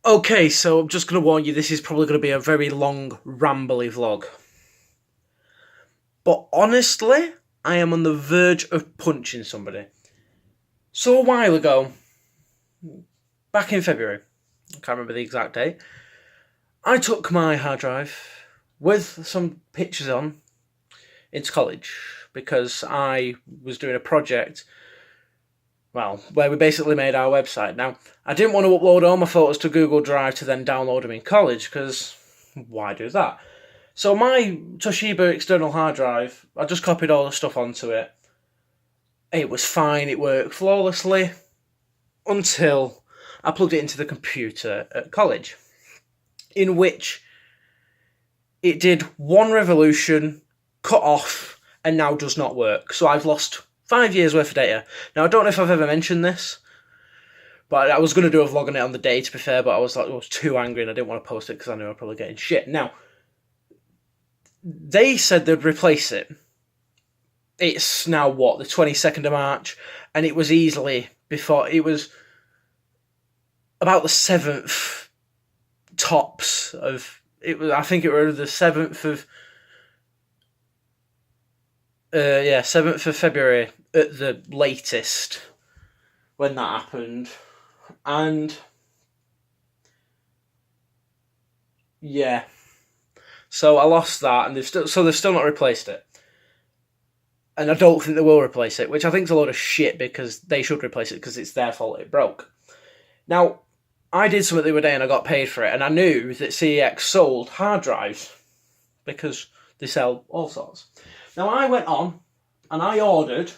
Okay, so I'm just going to warn you, this is probably going to be a very long, rambly vlog. But honestly, I am on the verge of punching somebody. So a while ago, back in February, I can't remember the exact date, I took my hard drive with some pictures on into college because I was doing a project, where we basically made our website. Now, I didn't want to upload all my photos to Google Drive to then download them in college, because why do that? So my Toshiba external hard drive, I just copied all the stuff onto it. It was fine, it worked flawlessly, until I plugged it into the computer at college, in which it did one revolution, cut off, and now does not work. So I've lost 5 years worth of data. Now, I don't know if I've ever mentioned this, but I was going to do a vlog on it on the day, to be fair, but I was too angry and I didn't want to post it because I knew I was probably getting shit. Now, they said they'd replace it. It's now, the 22nd of March, and it was easily before, it was about the 7th tops of, I think it was the 7th of, 7th of February at the latest when that happened. And yeah, so I lost that, and they've still not replaced it. And I don't think they will replace it, which I think is a load of shit, because they should replace it because it's their fault it broke. Now, I did something the other day and I got paid for it, and I knew that CEX sold hard drives because they sell all sorts. Now, I went on and I ordered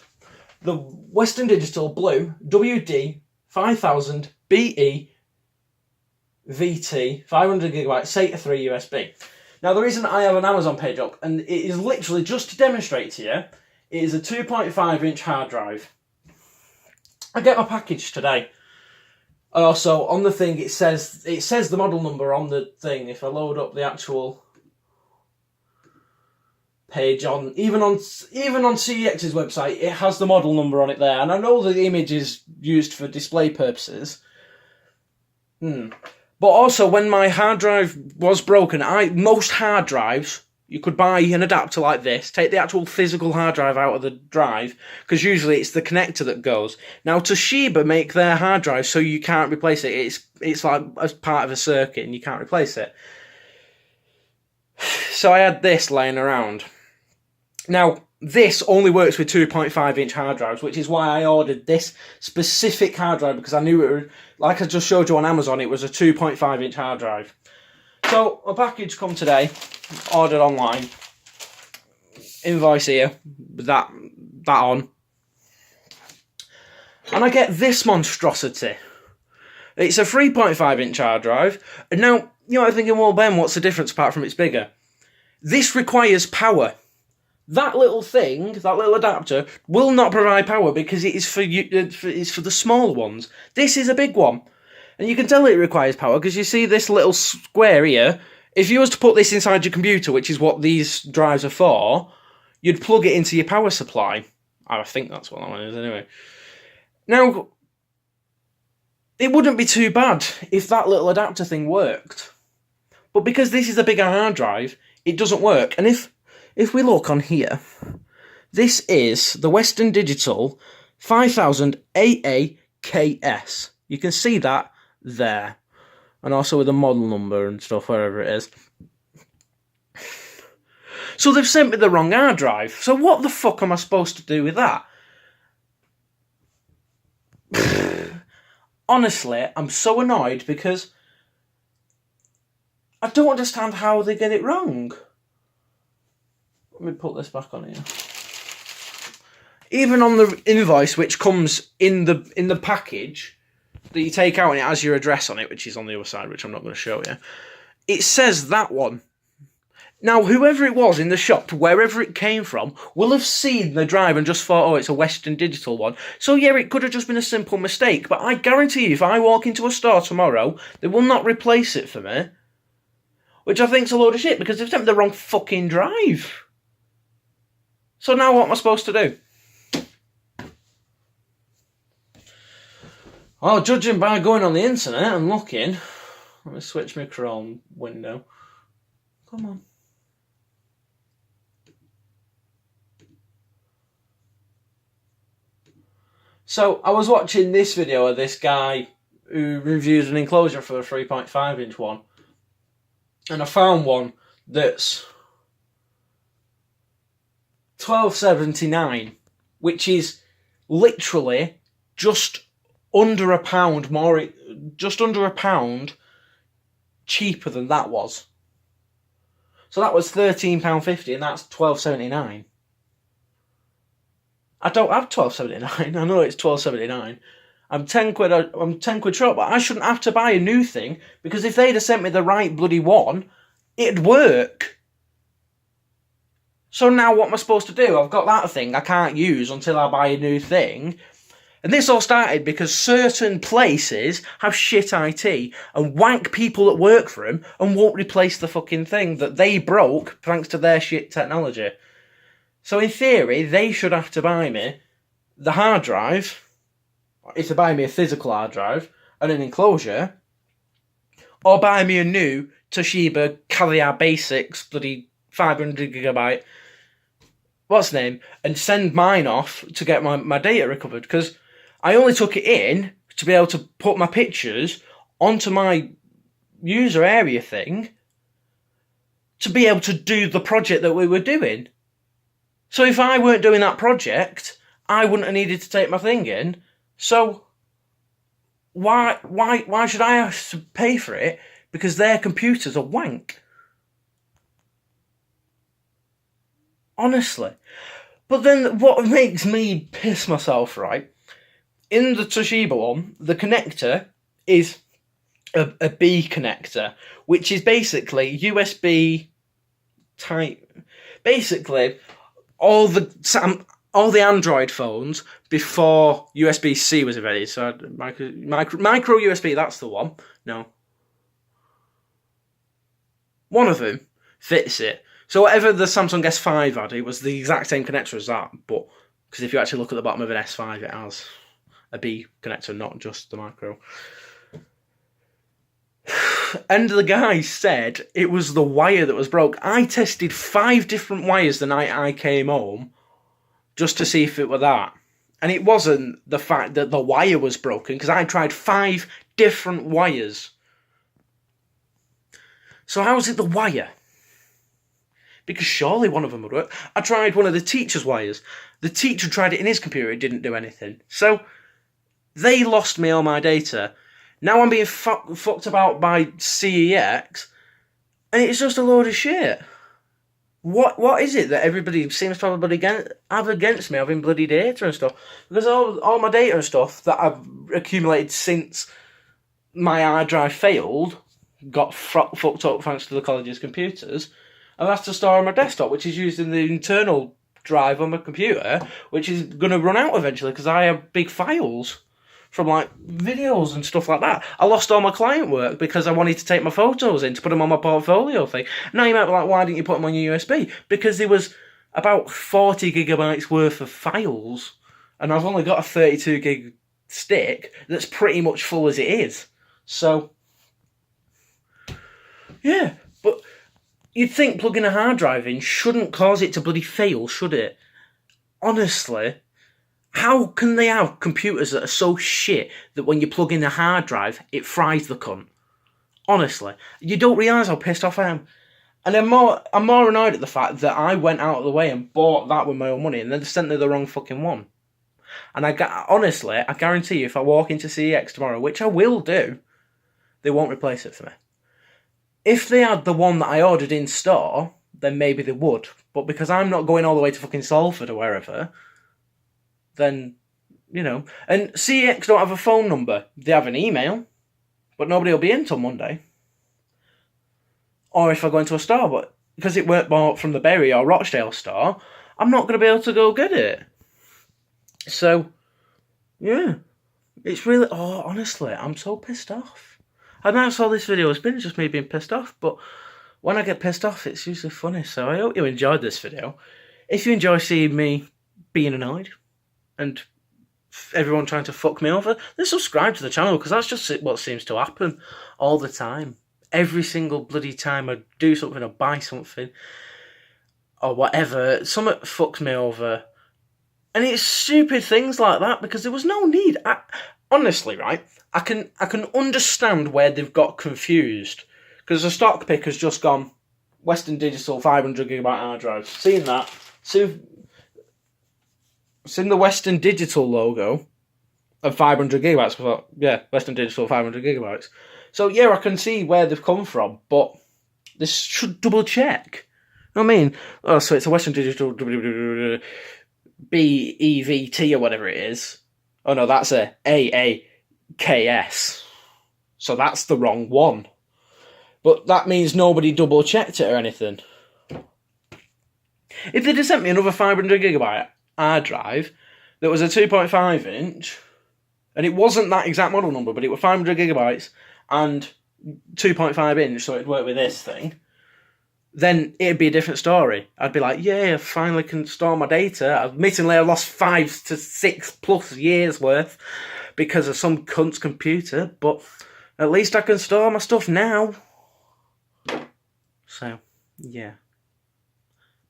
the Western Digital Blue WD 5000 BE VT 500GB SATA 3 USB. Now, the reason I have an Amazon page up, and it is literally just to demonstrate to you, it is a 2.5-inch hard drive. I get my package today. Also, on the thing, it says the model number on the thing. If I load up the actual page even on CEX's website, it has the model number on it there. And I know the image is used for display purposes. But also, when my hard drive was broken, most hard drives, you could buy an adapter like this, take the actual physical hard drive out of the drive, because usually it's the connector that goes. Now, Toshiba make their hard drive so you can't replace it. It's like as part of a circuit and you can't replace it. So I had this laying around. Now, this only works with 2.5-inch hard drives, which is why I ordered this specific hard drive, because I knew it would, like I just showed you on Amazon, it was a 2.5-inch hard drive. So, a package come today, ordered online, invoice here, with that on, and I get this monstrosity. It's a 3.5-inch hard drive, and now, you're thinking, well, Ben, what's the difference apart from it's bigger? This requires power. That little thing, that little adapter, will not provide power because it is it's for the small ones. This is a big one. And you can tell it requires power because you see this little square here. If you was to put this inside your computer, which is what these drives are for, you'd plug it into your power supply. I think that's what that one is anyway. Now, it wouldn't be too bad if that little adapter thing worked. But because this is a bigger hard drive, it doesn't work. And if we look on here, this is the Western Digital 5000 AAKS. You can see that there. And also with the model number and stuff, wherever it is. So they've sent me the wrong hard drive. So what the fuck am I supposed to do with that? Honestly, I'm so annoyed because I don't understand how they get it wrong. Let me put this back on here. Even on the invoice, which comes in the package that you take out, and it has your address on it, which is on the other side, which I'm not going to show you, it says that one. Now, whoever it was in the shop, wherever it came from, will have seen the drive and just thought, oh, it's a Western Digital one. So, yeah, it could have just been a simple mistake, but I guarantee you, if I walk into a store tomorrow, they will not replace it for me. Which I think's a load of shit, because they've sent me the wrong fucking drive. So now what am I supposed to do? Well, judging by going on the internet and looking, Let me switch my Chrome window. Come on. So I was watching this video of this guy who reviews an enclosure for a 3.5 inch one, and I found one that's $12.79, which is literally just under £1 cheaper than that was. So that was £13.50, and that's $12.79. I don't have $12.79. I know it's $12.79. I'm 10 quid short, but I shouldn't have to buy a new thing, because if they'd have sent me the right bloody one, it'd work. So now what am I supposed to do? I've got that thing I can't use until I buy a new thing. And this all started because certain places have shit IT and wank people that work for them and won't replace the fucking thing that they broke thanks to their shit technology. So in theory, they should have to buy me the hard drive, if they buy me a physical hard drive and an enclosure, or buy me a new Toshiba Carrier Basics bloody 500GB, what's the name, and send mine off to get my data recovered, because I only took it in to be able to put my pictures onto my user area thing to be able to do the project that we were doing. So if I weren't doing that project, I wouldn't have needed to take my thing in. So why should I have to pay for it? Because their computers are wank. Honestly. But then what makes me piss myself, right? In the Toshiba one, the connector is a B connector, which is basically USB type. Basically, all the Android phones before USB-C was invented. So micro USB, that's the one. No. One of them fits it. So whatever the Samsung S5 had, it was the exact same connector as that. But because if you actually look at the bottom of an S5, it has a B connector, not just the micro. And the guy said it was the wire that was broke. I tested 5 different wires the night I came home just to see if it were that. And it wasn't the fact that the wire was broken, because I tried 5 different wires. So how is it the wire? Because surely one of them would work. I tried one of the teacher's wires. The teacher tried it in his computer, it didn't do anything. So they lost me all my data. Now I'm being fucked about by CEX, and it's just a load of shit. What is it that everybody seems to have against me having bloody data and stuff? Because all my data and stuff that I've accumulated since my hard drive failed, got fucked up thanks to the college's computers, I've had to store on my desktop, which is used in the internal drive on my computer, which is going to run out eventually because I have big files from like videos and stuff like that. I lost all my client work because I wanted to take my photos in to put them on my portfolio thing. Now you might be like, why didn't you put them on your USB? Because there was about 40 gigabytes worth of files, and I've only got a 32 gig stick that's pretty much full as it is. So, yeah, but you'd think plugging a hard drive in shouldn't cause it to bloody fail, should it? Honestly. How can they have computers that are so shit that when you plug in a hard drive, it fries the cunt? Honestly. You don't realise how pissed off I am. And I'm more annoyed at the fact that I went out of the way and bought that with my own money and then sent me the wrong fucking one. And honestly, I guarantee you, if I walk into CEX tomorrow, which I will do, they won't replace it for me. If they had the one that I ordered in store, then maybe they would. But because I'm not going all the way to fucking Salford or wherever, then, you know. And CEX don't have a phone number. They have an email, but nobody will be in till Monday. Or if I go into a store, but because it weren't bought from the Berry or Rochdale store, I'm not going to be able to go get it. So, yeah. It's really, honestly, I'm so pissed off. And that's all this video has been, just me being pissed off. But when I get pissed off, it's usually funny. So I hope you enjoyed this video. If you enjoy seeing me being annoyed and everyone trying to fuck me over, then subscribe to the channel, because that's just what seems to happen all the time. Every single bloody time I do something or buy something or whatever, something fucks me over. And it's stupid things like that, because there was no need. Honestly, right, I can understand where they've got confused, because the stock pick has just gone Western Digital 500GB hard drive. Seeing that, seeing the Western Digital logo of 500GB. I thought, yeah, Western Digital 500GB. So yeah, I can see where they've come from, but this should double check. You know what I mean? Oh, so it's a Western Digital BEVT or whatever it is. Oh no, that's a AAKS. So that's the wrong one. But that means nobody double checked it or anything. If they'd have sent me another 500GB hard drive that was a 2.5 inch, and it wasn't that exact model number, but it was 500GB and 2.5 inch, so it'd work with this thing, then it'd be a different story. I'd be like, yeah, I finally can store my data. Admittedly, I lost 5 to 6+ years worth because of some cunt's computer, but at least I can store my stuff now. So, yeah.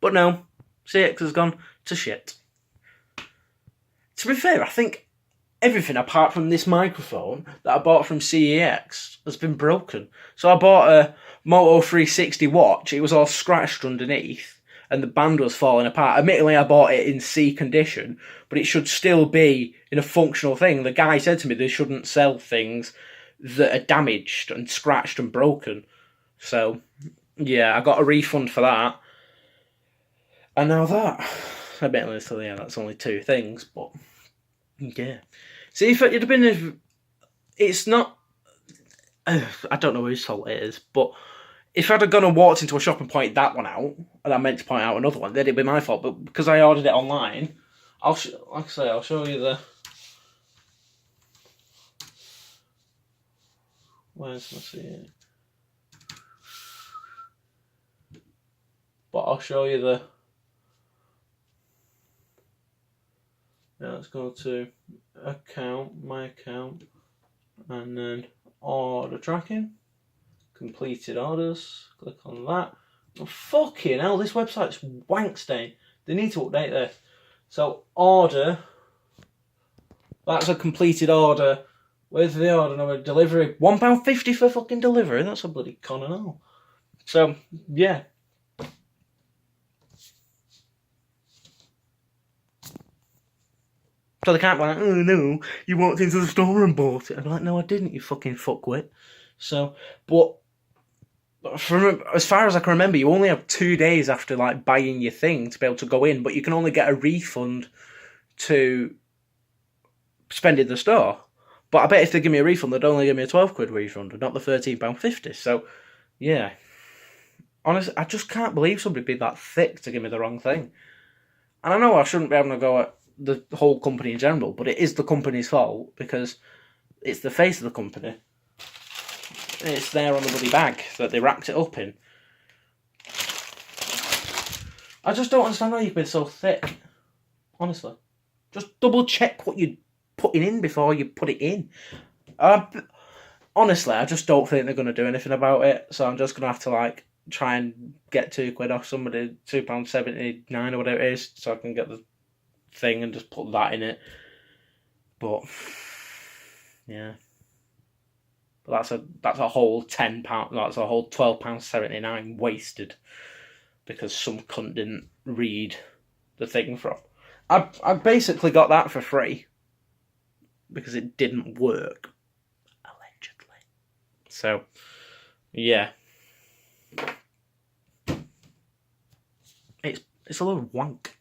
But no, CX has gone to shit. To be fair, I think everything apart from this microphone that I bought from CEX has been broken. So I bought a Moto 360 watch. It was all scratched underneath and the band was falling apart. Admittedly, I bought it in C condition, but it should still be in a functional thing. The guy said to me they shouldn't sell things that are damaged and scratched and broken. So, yeah, I got a refund for that. And now that, admittedly, so yeah, that's only 2 things, but yeah. See, if it had been, it's not, I don't know whose fault it is, but if I'd have gone and walked into a shop and pointed that one out, and I meant to point out another one, then it'd be my fault. But because I ordered it online, like I say, I'll show you the. Where's my CA? But I'll show you the. Now let's go to account, my account, and then order tracking. Completed orders. Click on that. Oh, fucking hell, this website's wank stain. They need to update this. So, order. That's a completed order. Where's the order number? Delivery. £1.50 for fucking delivery. That's a bloody con and all. So, yeah. So they can't be like, oh no, you walked into the store and bought it. I'm like, no, I didn't, you fucking fuckwit. So, but from as far as I can remember, you only have 2 days after like buying your thing to be able to go in, but you can only get a refund to spend in the store. But I bet if they give me a refund, they'd only give me a £12 refund, not the £13.50. So, yeah. Honestly, I just can't believe somebody'd be that thick to give me the wrong thing. And I know I shouldn't be having to go at the whole company in general, but it is the company's fault because it's the face of the company. It's there on the bloody bag that they wrapped it up in. I just don't understand why you've been so thick. Honestly. Just double check what you're putting in before you put it in. Honestly, I just don't think they're going to do anything about it, so I'm just going to have to like try and get £2 off somebody, £2.79 or whatever it is, so I can get the thing and just put that in it. But yeah. But that's a whole £10, that's a whole £12.79 wasted because some cunt didn't read the thing from. I basically got that for free because it didn't work, allegedly. So yeah, it's a lot of wank.